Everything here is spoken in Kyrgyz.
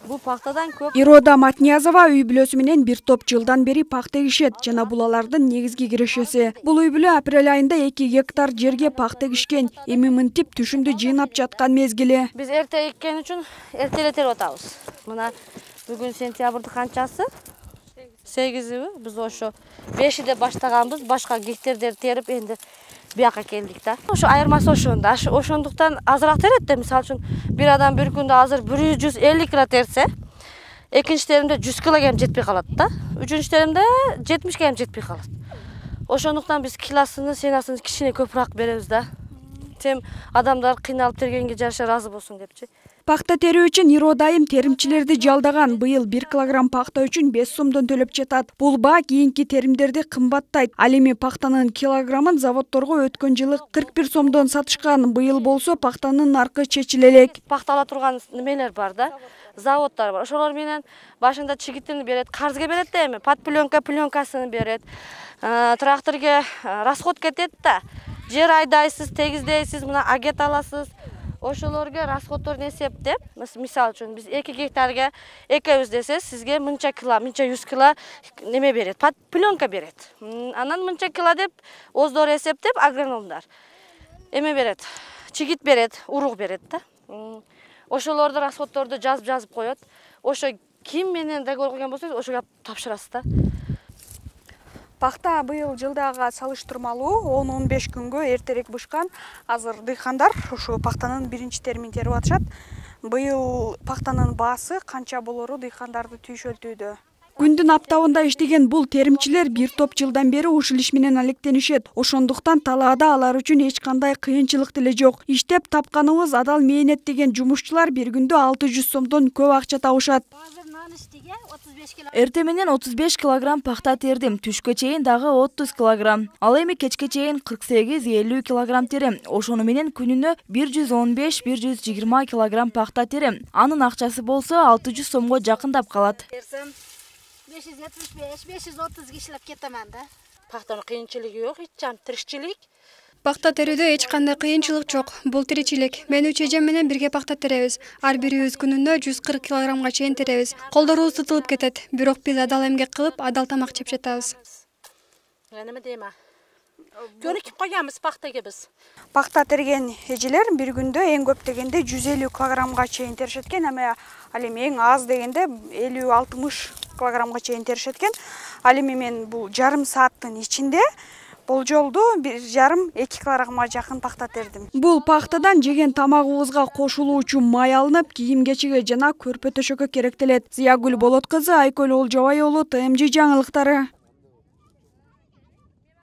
Бул пахтадан көп. Ирода Матниязова үй бүлөсү менен бир топ жылдан бери пахта эгишет жана бул алардын негизги кирешеси. Бул үй бүлө апрель айында 2 гектар жерге пахта эгишкен. Эми мынтип түшүмдү жыйнап жаткан мезгили. Биз эрте эккен үчүн эртелетер атабыз. Мына бүгүн сентябрдын канчасы? 8-и. Биз ошо 5-де баштаганбыз, башка гектардерди терип энди бияка келдик да. Ошо айырмасы ошондо. Ошондуктан азыраак терет да. Мисалы үчүн бир адам бир күндө азыр 150 кг терсе, экинчитеримде 100 кг жетпей калат да. Үчүнчүтеримде 70 кг жетпей калат. Ошондуктан биз килосын, сенасын кичине көпүрөөк беребиз да. Тем адамдар кыйналып тергенге жараша ыраазы болсун депчи. Пахта терүү үчүн Ирода айым теримчилерди жалдаган. Быйыл 1 килограмм пахта үчүн 5 сомдон төлөп жатат. Бул баа кийинки теримдерди кымбаттайт. Ал эми пахтанын килограммын заводдорго өткөн жылы 41 сомдон сатышкан. Быйыл болсо пахтанын наркы чечиле элек. Пахта ала турган немелер бар да. Заводдар бар. Ошолор менен башында чигитин берет, карызга берет да эми. Пленкасын берет. Тракторге расход кетет да. Жер айдайсыз, тегиздейсиз, мына агет аласыз. Ошолорго расходторун эсептеп, мисалы үчүн биз 2 гектарга экебиз десе, сизге мынча 100 кило неме берет, пленка берет. Анан мынча кило деп оздор эсептеп агрономдор эме берет, чигит берет, урук берет да. Ошолорду расходторду жазып коет. Ошо ким менен договор кылган болсо, ошого тапшырасыз да. Пахта быйыл жылдага салыштырмалуу 10-15 күнгө эртерээк бышкан. Азыр дыйкандар ушу пахтанын биринчи теримин терип атышат. Быйыл пахтанын баасы канча болору дыйкандарды түйшөлтүүдө. Күндүн аптабында иштеген бул теримчилер бир топ жылдан бери ушул иш менен алектенишет. Ошондуктан талаада алар үчүн эч кандай кыйынчылык деле жок. Иштеп тапканыбыз адал мээнет деген жумушчулар бир күндө 600 сомдон көп акча табышат. Эрте менен 35 килограмм пахта тердим, түшкө чейин дагы 30 килограмм. Ал эми кечке чейин 48-50 килограмм терем. Ошону менен күнүнө 115-120 килограмм пахта терем. Анын акчасы болсо 600 сомго жакындап калат. 575-530 кишилеп кетемин да. Пахтанын кыйынчылыгы жок, иччам тиричилик. Пахта терүүдө эч кандай кыйынчылык жок. Бул тиричилик. Мен үч эжем менен бирге пахта теребиз. Ар бирибиз күнүнө 140 килограммга чейин теребиз. Колдорубуз тытылып кетет. Бирок биз адал эмгек кылып, адал тамак жеп жатабыз. Эме дейм. Көрүкүп коябыз пахтага биз. Пахта терген эжелер бир күндө эң көп дегенде 150 килограммга чейин теришет экен, ал эми эң аз дегенде 50-60 килограммга чейин теришет экен. Ал эми мен бул жарым сааттын ичинде болжолду 1,5-2 килограммга жакын пахта тердим. Бул пахтадан жеген тамагыбызга кошулуучу май алынып, кийим-кечиге жана көрпө-төшөккө керектелет. Зиягүл Болот кызы, Айкөл Олжобай уулу, ТМЖ жаңылыктары.